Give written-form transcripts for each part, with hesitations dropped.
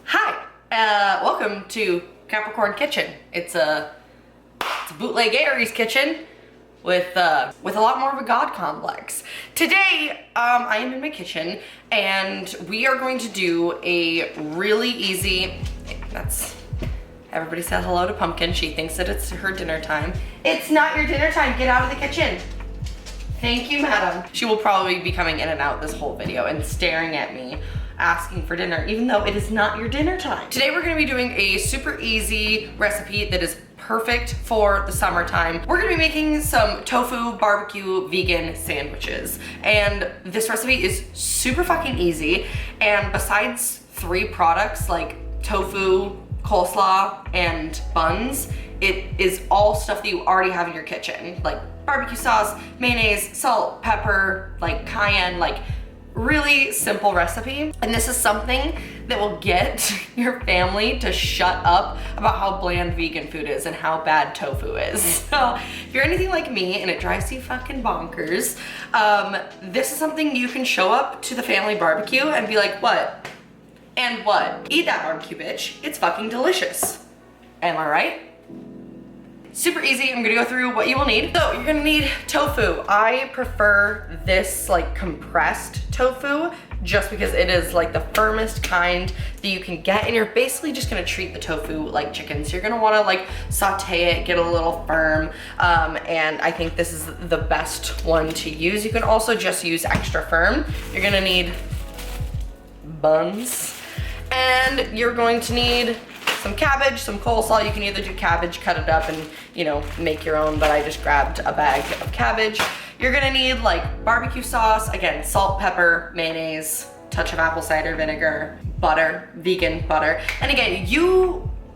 Hi, welcome to Capricorn Kitchen. It's a bootleg Aries kitchen with a lot more of a God complex. Today, I am in my kitchen and we are going to do a really easy, everybody said hello to Pumpkin. She thinks that it's her dinner time. It's not your dinner time, get out of the kitchen. Thank you, madam. She will probably be coming in and out this whole video and staring at me, asking for dinner, even though it is not your dinner time. Today we're gonna be doing a super easy recipe that is perfect for the summertime. We're gonna be making some tofu barbecue vegan sandwiches. And this recipe is super fucking easy. And besides 3 products like tofu, coleslaw, and buns, it is all stuff that you already have in your kitchen. Like barbecue sauce, mayonnaise, salt, pepper, like cayenne, like really simple recipe. And this is something that will get your family to shut up about how bland vegan food is and how bad tofu is. So if you're anything like me and it drives you fucking bonkers, this is something you can show up to the family barbecue and be like, what? And what? Eat that barbecue, bitch. It's fucking delicious. Am I right? Super easy. I'm gonna go through what you will need. So you're gonna need tofu. I prefer this like compressed tofu just because it is like the firmest kind that you can get, and you're basically just gonna treat the tofu like chicken. So you're gonna wanna like saute it, get a little firm, and I think this is the best one to use. You can also just use extra firm. You're gonna need buns, and you're going to need some cabbage, some coleslaw. You can either do cabbage, cut it up and, you know, make your own, but I just grabbed a bag of cabbage. You're gonna need like barbecue sauce, again, salt, pepper, mayonnaise, touch of apple cider vinegar, butter, vegan butter. And again,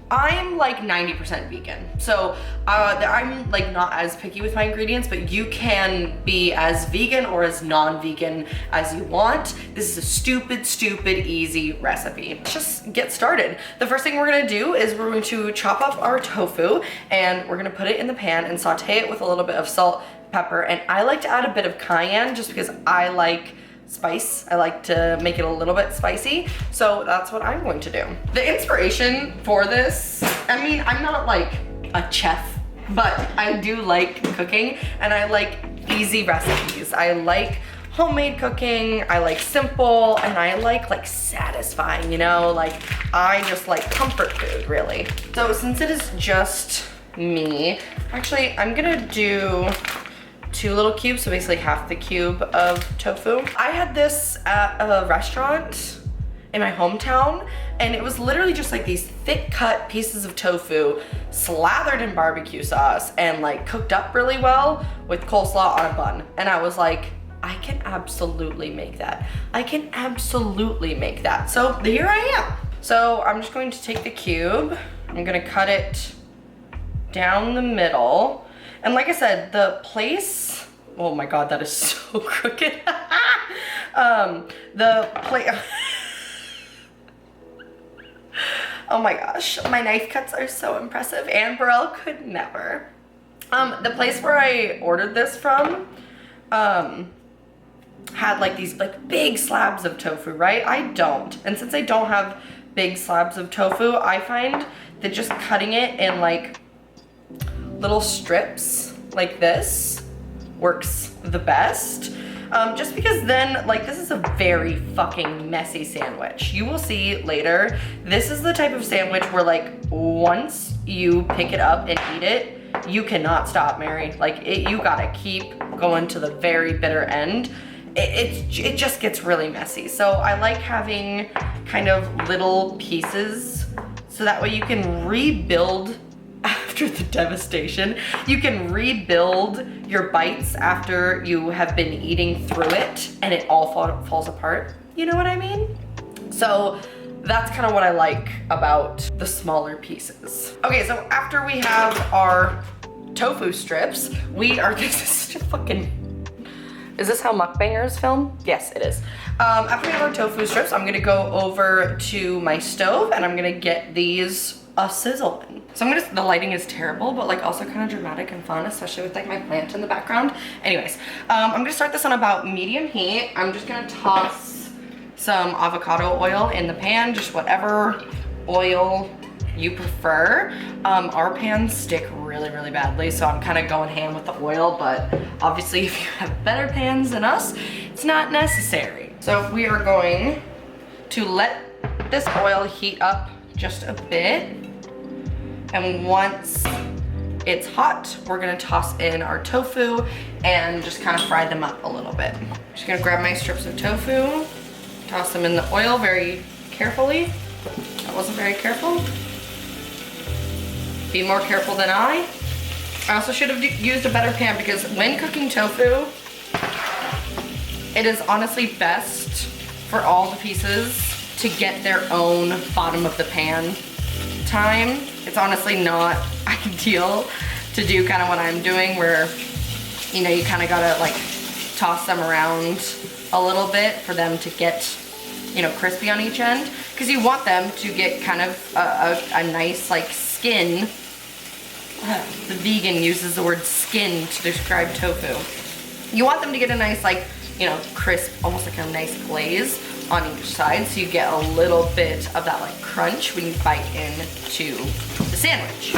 I'm like 90% vegan. So I'm like not as picky with my ingredients, but you can be as vegan or as non-vegan as you want. This is a stupid easy recipe. Let's just get started. The first thing we're gonna do is we're going to chop up our tofu and we're gonna put it in the pan and saute it with a little bit of salt, pepper, and I like to add a bit of cayenne just because I like spice. I like to make it a little bit spicy, so that's what I'm going to do. The inspiration for this, I mean, I'm not like a chef, but I do like cooking and I like easy recipes. I like homemade cooking, I like simple, and I like satisfying, you know? Like, I just like comfort food, really. So since it is just me, actually, I'm gonna do 2 little cubes, so basically half the cube of tofu. I had this at a restaurant in my hometown, and it was literally just like these thick cut pieces of tofu slathered in barbecue sauce and like cooked up really well with coleslaw on a bun. And I was like, I can absolutely make that. I can absolutely make that. So here I am. So I'm just going to take the cube, I'm gonna cut it down the middle. And like I said, the place, oh my God, that is so crooked. The plate, oh my gosh, my knife cuts are so impressive. Anne Burrell could never. The place where I ordered this from had like these like big slabs of tofu, right? I don't. And since I don't have big slabs of tofu, I find that just cutting it in like little strips like this works the best. Just because then, like, this is a very fucking messy sandwich. You will see later, this is the type of sandwich where like once you pick it up and eat it, you cannot stop, Mary. Like you gotta keep going to the very bitter end. It just gets really messy. So I like having kind of little pieces so that way you can rebuild after the devastation. You can rebuild your bites after you have been eating through it and it all falls apart. You know what I mean? So that's kind of what I like about the smaller pieces. Okay, so after we have our tofu strips, we are, this is fucking, is this how mukbangers film? Yes, it is. After we have our tofu strips, I'm gonna go over to my stove and I'm gonna get these sizzling. So the lighting is terrible, but like also kind of dramatic and fun, especially with like my plant in the background. Anyways, I'm gonna start this on about medium heat. I'm just gonna toss some avocado oil in the pan, just whatever oil you prefer. Our pans stick really, really badly, so I'm kind of going ham with the oil, but obviously if you have better pans than us, it's not necessary. So we are going to let this oil heat up just a bit, and once it's hot, we're gonna toss in our tofu and just kind of fry them up a little bit. Just gonna grab my strips of tofu, toss them in the oil very carefully. That wasn't very careful. Be more careful than I. I also should have used a better pan, because when cooking tofu, it is honestly best for all the pieces to get their own bottom of the pan time. It's honestly not ideal to do kind of what I'm doing, where, you know, you kind of gotta like toss them around a little bit for them to get, you know, crispy on each end, because you want them to get kind of a nice like skin. The vegan uses the word skin to describe tofu. You want them to get a nice like, you know, crisp, almost like a nice glaze on each side, so you get a little bit of that like crunch when you bite into the sandwich.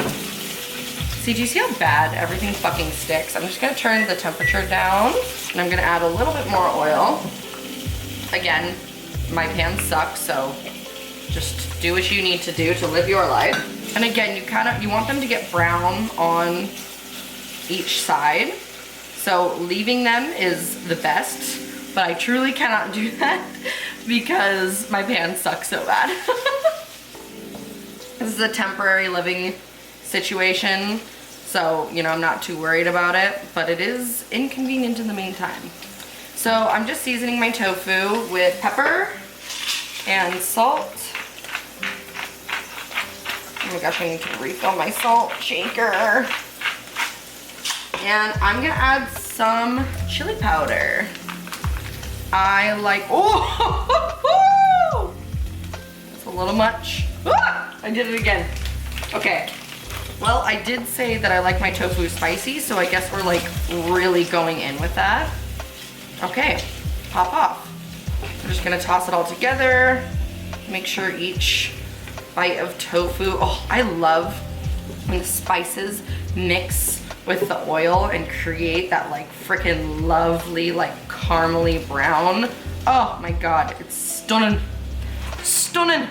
See, do you see how bad everything fucking sticks? I'm just gonna turn the temperature down, and I'm gonna add a little bit more oil. Again, my pan sucks, so just do what you need to do to live your life. And again, you want them to get brown on each side. So leaving them is the best, but I truly cannot do that because my pan sucks so bad. This is a temporary living situation, so, you know, I'm not too worried about it, but it is inconvenient in the meantime. So I'm just seasoning my tofu with pepper and salt. Oh my gosh, I need to refill my salt shaker. And I'm gonna add some chili powder. I like, oh, that's a little much. Ah, I did it again. Okay, well, I did say that I like my tofu spicy, so I guess we're like really going in with that. Okay, pop off. I'm just gonna toss it all together. Make sure each bite of tofu, oh, I love when the spices mix with the oil and create that like freaking lovely like caramely brown. Oh my god, it's stunning, stunning.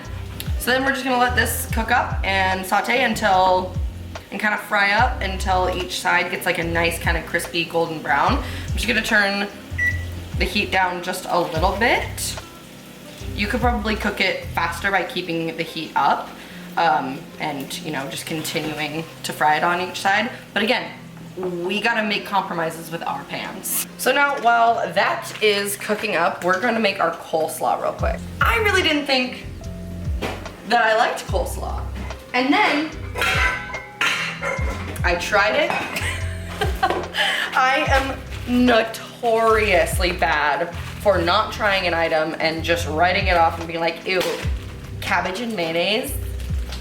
So then we're just gonna let this cook up and saute and kind of fry up until each side gets like a nice kind of crispy golden brown. I'm just gonna turn the heat down just a little bit. You could probably cook it faster by keeping the heat up and, you know, just continuing to fry it on each side. But again, we gotta make compromises with our pans. So now, while that is cooking up, we're gonna make our coleslaw real quick. I really didn't think that I liked coleslaw. And then I tried it. I am notoriously bad for not trying an item and just writing it off and being like, ew, cabbage and mayonnaise,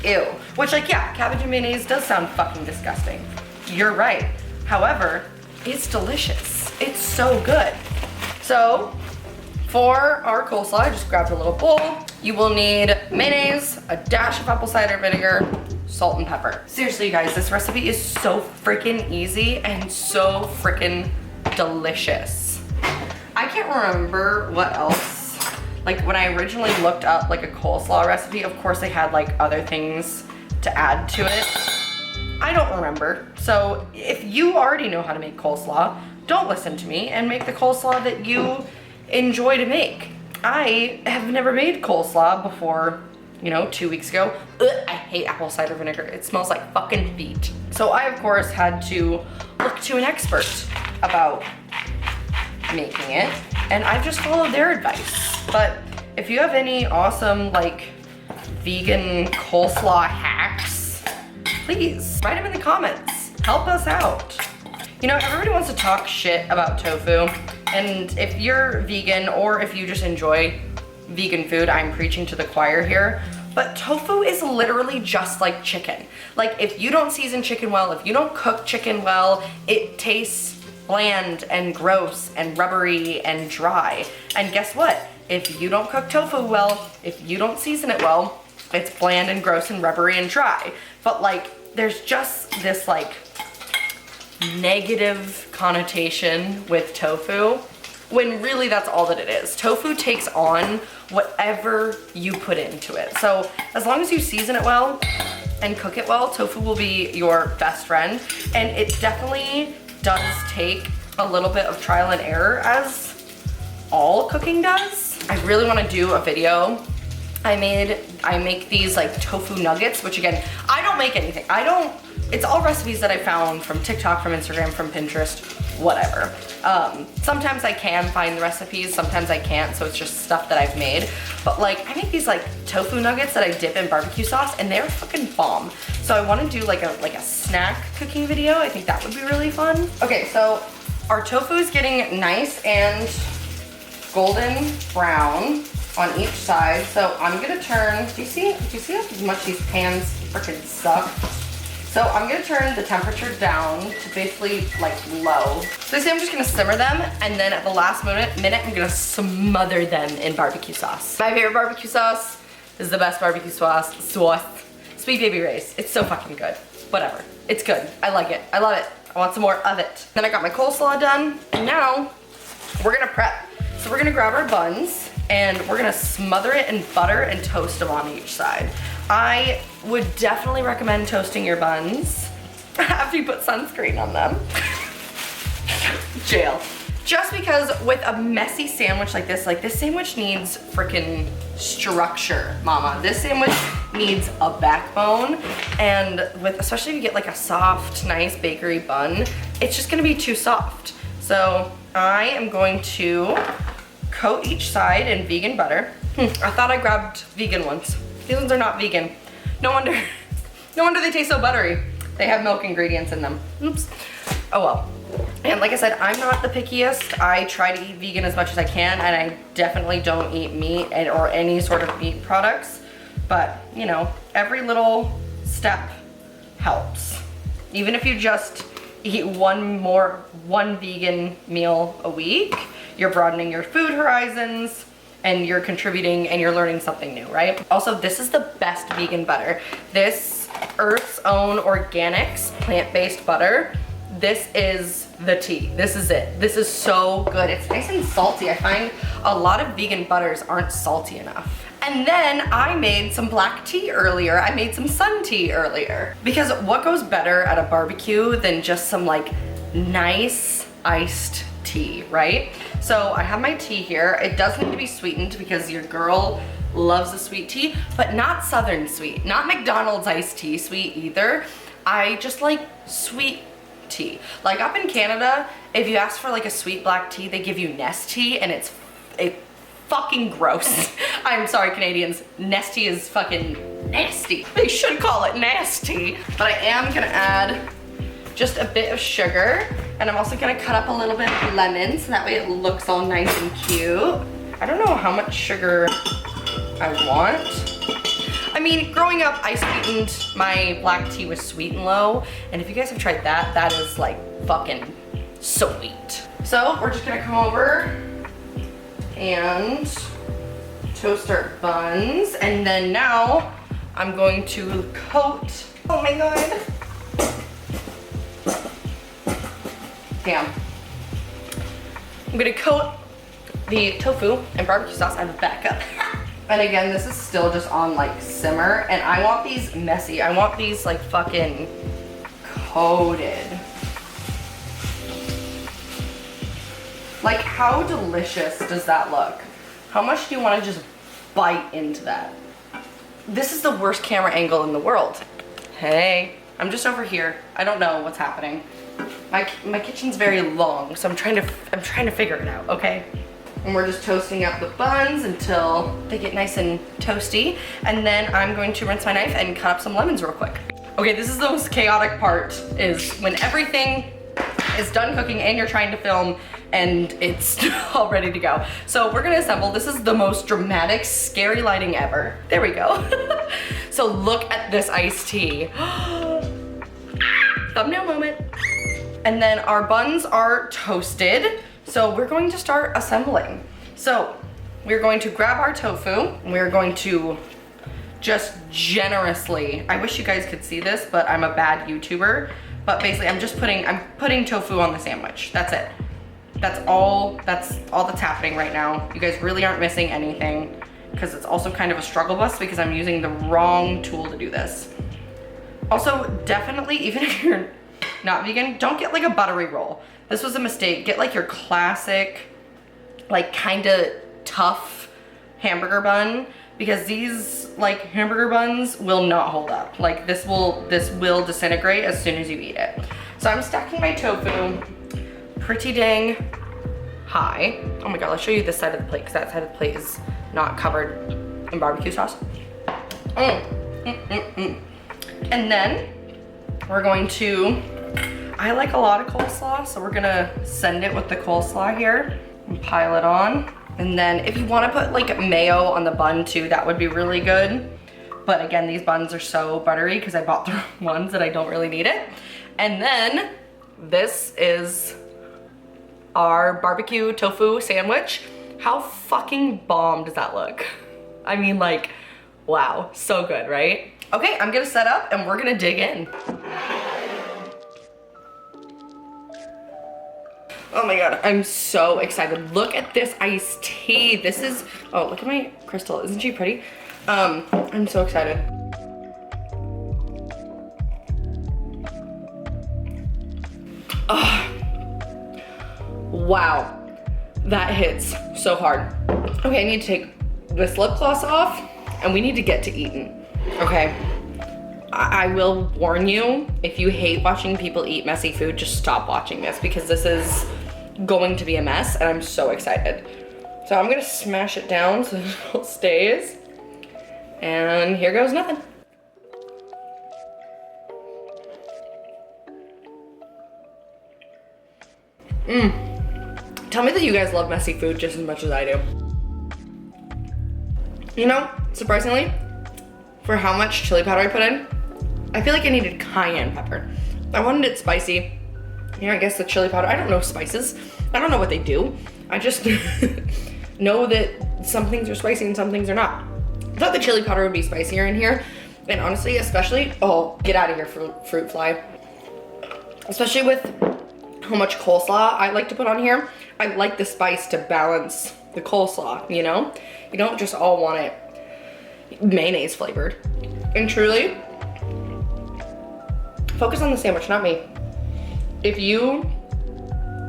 ew. Which, like, yeah, cabbage and mayonnaise does sound fucking disgusting. You're right. However, it's delicious. It's so good. So, for our coleslaw, I just grabbed a little bowl. You will need mayonnaise, a dash of apple cider vinegar, salt and pepper. Seriously, you guys, this recipe is so freaking easy and so freaking delicious. I can't remember what else. Like when I originally looked up like a coleslaw recipe, of course they had like other things to add to it. I don't remember. So if you already know how to make coleslaw, don't listen to me and make the coleslaw that you enjoy to make. I have never made coleslaw before, you know, 2 weeks ago. Ugh, I hate apple cider vinegar. It smells like fucking feet. So I, of course, had to look to an expert about making it, and I've just followed their advice. But if you have any awesome, like, vegan coleslaw hacks, please write them in the comments. Help us out. You know, everybody wants to talk shit about tofu, and if you're vegan or if you just enjoy vegan food, I'm preaching to the choir here, but tofu is literally just like chicken. Like, if you don't season chicken well, if you don't cook chicken well, it tastes bland and gross and rubbery and dry. And guess what? if you don't cook tofu well, if you don't season it well, it's bland and gross and rubbery and dry. But like, there's just this like negative connotation with tofu, when really that's all that it is. Tofu takes on whatever you put into it. So as long as you season it well and cook it well, tofu will be your best friend. And it definitely does take a little bit of trial and error, as all cooking does. I really want to do a video. I make these like tofu nuggets, which again, I don't make anything. It's all recipes that I found from TikTok, from Instagram, from Pinterest, whatever. Sometimes I can find the recipes, sometimes I can't, so it's just stuff that I've made. But like, I make these like tofu nuggets that I dip in barbecue sauce, and they're fucking bomb. So I want to do like a snack cooking video. I think that would be really fun. Okay, so our tofu is getting nice and golden brown on each side. So I'm gonna turn, do you see how much these pans freaking suck? So I'm gonna turn the temperature down to basically like low. So I'm just gonna simmer them, and then at the last minute, I'm gonna smother them in barbecue sauce. My favorite barbecue sauce is the best barbecue sauce, Sweet Baby Ray's. It's so fucking good. Whatever, it's good. I like it, I love it. I want some more of it. Then I got my coleslaw done, and now we're gonna prep. So we're gonna grab our buns, and we're gonna smother it in butter and toast them on each side. I would definitely recommend toasting your buns after you put sunscreen on them. Jail. Just because with a messy sandwich like this sandwich needs freaking structure, mama. This sandwich needs a backbone, and especially if you get like a soft, nice bakery bun, it's just gonna be too soft. So I am going to coat each side in vegan butter. I thought I grabbed vegan ones. These ones are not vegan. No wonder they taste so buttery. They have milk ingredients in them. Oops. Oh well. And like I said, I'm not the pickiest. I try to eat vegan as much as I can, and I definitely don't eat meat or any sort of meat products. But, you know, every little step helps. Even if you just eat one vegan meal a week, you're broadening your food horizons, and you're contributing and you're learning something new, right? Also, this is the best vegan butter. This Earth's Own Organics plant-based butter, this is the tea. This is it. This is so good. It's nice and salty. I find a lot of vegan butters aren't salty enough. And then I made some black tea earlier. I made some sun tea earlier. Because what goes better at a barbecue than just some like nice iced tea, right? So I have my tea here. It does need to be sweetened because your girl loves a sweet tea, but not Southern sweet, not McDonald's iced tea sweet either. I just like sweet tea. Like up in Canada, if you ask for like a sweet black tea, they give you Nest tea, and it's fucking gross. I'm sorry, Canadians. Nest tea is fucking nasty. They should call it nasty. But I am gonna add just a bit of sugar, and I'm also gonna cut up a little bit of lemon so that way it looks all nice and cute. I don't know how much sugar I want. I mean, growing up, I sweetened my black tea with Sweet and Low, and if you guys have tried that, that is like fucking sweet. So we're just gonna come over and toast our buns, and then now I'm going to coat, oh my god. Damn. I'm gonna coat the tofu and barbecue sauce. I have a backup. And again, this is still just on like simmer, and I want these messy. I want these like fucking coated. Like, how delicious does that look? How much do you want to just bite into that? This is the worst camera angle in the world. Hey, I'm just over here. I don't know what's happening. My kitchen's very long, so I'm trying to figure it out, okay? And we're just toasting up the buns until they get nice and toasty. And then I'm going to rinse my knife and cut up some lemons real quick. Okay, this is the most chaotic part, is when everything is done cooking and you're trying to film and it's all ready to go. So we're gonna assemble. This is the most dramatic, scary lighting ever. There we go. So look at this iced tea. Thumbnail moment. And then our buns are toasted. So we're going to start assembling. So we're going to grab our tofu and we're going to just generously, I wish you guys could see this, but I'm a bad YouTuber, but basically I'm putting tofu on the sandwich. That's it. That's all that's happening right now. You guys really aren't missing anything, because it's also kind of a struggle bus because I'm using the wrong tool to do this. Also, definitely, even if you're not vegan, don't get like a buttery roll. This was a mistake. Get like your classic, like kind of tough hamburger bun, because these like hamburger buns will not hold up. Like this will disintegrate as soon as you eat it. So I'm stacking my tofu pretty dang high. Oh my God, let's show you this side of the plate, because that side of the plate is not covered in barbecue sauce. And then we're going to, I like a lot of coleslaw, so we're gonna send it with the coleslaw here and pile it on. And then if you wanna put like mayo on the bun too, that would be really good. But again, these buns are so buttery because I bought the ones that I don't really need it. And then this is our barbecue tofu sandwich. How fucking bomb does that look? I mean, like, wow, so good, right? Okay, I'm gonna set up and we're gonna dig in. Oh my God, I'm so excited. Look at this iced tea. This is, oh, look at my crystal. Isn't she pretty? I'm so excited. Oh, wow, that hits so hard. Okay, I need to take this lip gloss off and we need to get to eating, okay? I will warn you, if you hate watching people eat messy food, just stop watching this, because this is going to be a mess and I'm so excited. So I'm gonna smash it down so it all stays. And here goes nothing. Tell me that you guys love messy food just as much as I do. You know, surprisingly, for how much chili powder I put in, I feel like I needed cayenne pepper. I wanted it spicy. Here, I guess the chili powder, I don't know spices. I don't know what they do. I just know that some things are spicy and some things are not. I thought the chili powder would be spicier in here. And honestly, especially, oh, get out of here, fruit fly. Especially with how much coleslaw I like to put on here. I like the spice to balance the coleslaw, you know? You don't just all want it mayonnaise flavored. And truly, focus on the sandwich, not me. If you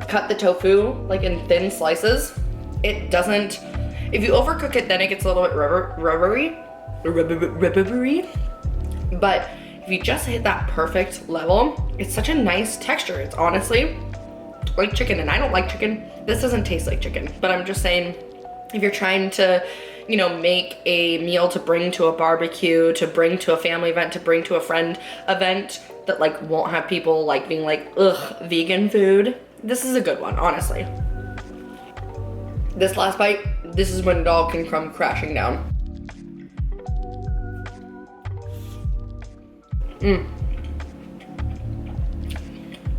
cut the tofu like in thin slices, it doesn't, if you overcook it, then it gets a little bit rubbery. But if you just hit that perfect level, it's such a nice texture. It's honestly like chicken, and I don't like chicken. This doesn't taste like chicken, but I'm just saying, if you're trying to, you know, make a meal to bring to a barbecue, to bring to a family event, to bring to a friend event that like won't have people like being like, ugh, vegan food, this is a good one, honestly. This last bite, this is when it all can come crashing down.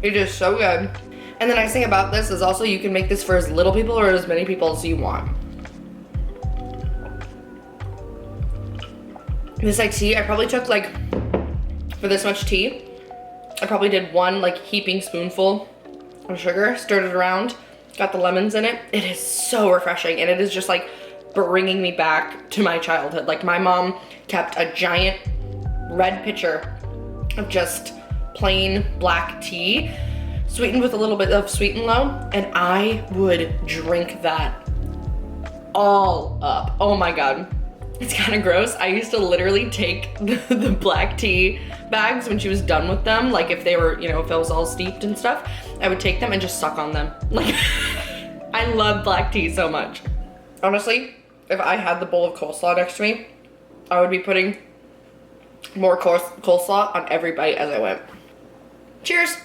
It is so good. And the nice thing about this is also you can make this for as little people or as many people as you want. This like tea, I probably took like, for this much tea, I probably did one like heaping spoonful of sugar, stirred it around, got the lemons in it. It is so refreshing, and it is just like bringing me back to my childhood. Like my mom kept a giant red pitcher of just plain black tea, sweetened with a little bit of sweet and low, and I would drink that all up. Oh my God. It's kind of gross. I used to literally take the black tea bags when she was done with them, like if they were, you know, if it was all steeped and stuff, I would take them and just suck on them. Like, I love black tea so much. Honestly, if I had the bowl of coleslaw next to me, I would be putting more coleslaw on every bite as I went. Cheers.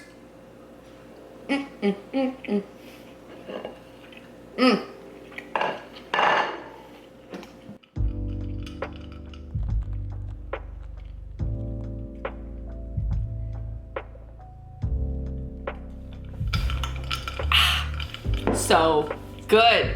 So good.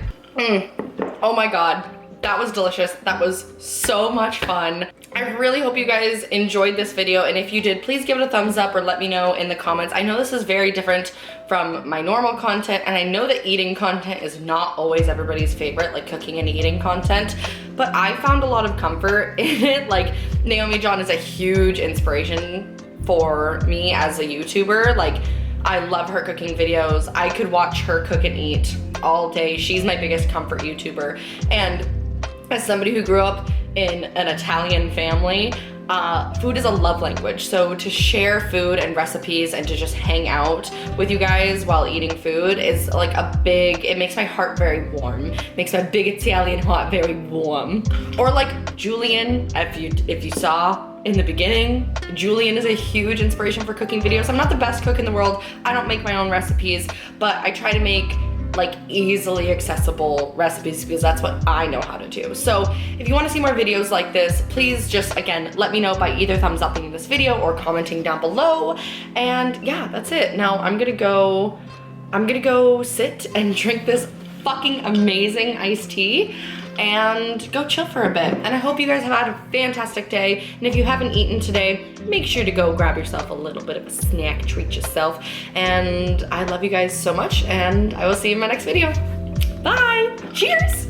Oh my God, that was delicious. That was so much fun. I really hope you guys enjoyed this video, and if you did, please give it a thumbs up or let me know in the comments. I know this is very different from my normal content, and I know that eating content is not always everybody's favorite, like cooking and eating content, but I found a lot of comfort in it. Like, Naomi John is a huge inspiration for me as a YouTuber. Like, I love her cooking videos. I could watch her cook and eat all day. She's my biggest comfort YouTuber. And as somebody who grew up in an Italian family, food is a love language. So to share food and recipes and to just hang out with you guys while eating food is like it makes my heart very warm. Makes my big Italian heart very warm. Or like Julian, if you saw in the beginning, Julian is a huge inspiration for cooking videos. I'm not the best cook in the world. I don't make my own recipes, but I try to make like easily accessible recipes because that's what I know how to do. So if you want to see more videos like this, please just, again, let me know by either thumbs upping this video or commenting down below. And yeah, that's it. Now I'm gonna go sit and drink this fucking amazing iced tea and go chill for a bit. And I hope you guys have had a fantastic day. And if you haven't eaten today, make sure to go grab yourself a little bit of a snack, treat yourself. And I love you guys so much, and I will see you in my next video. Bye, cheers.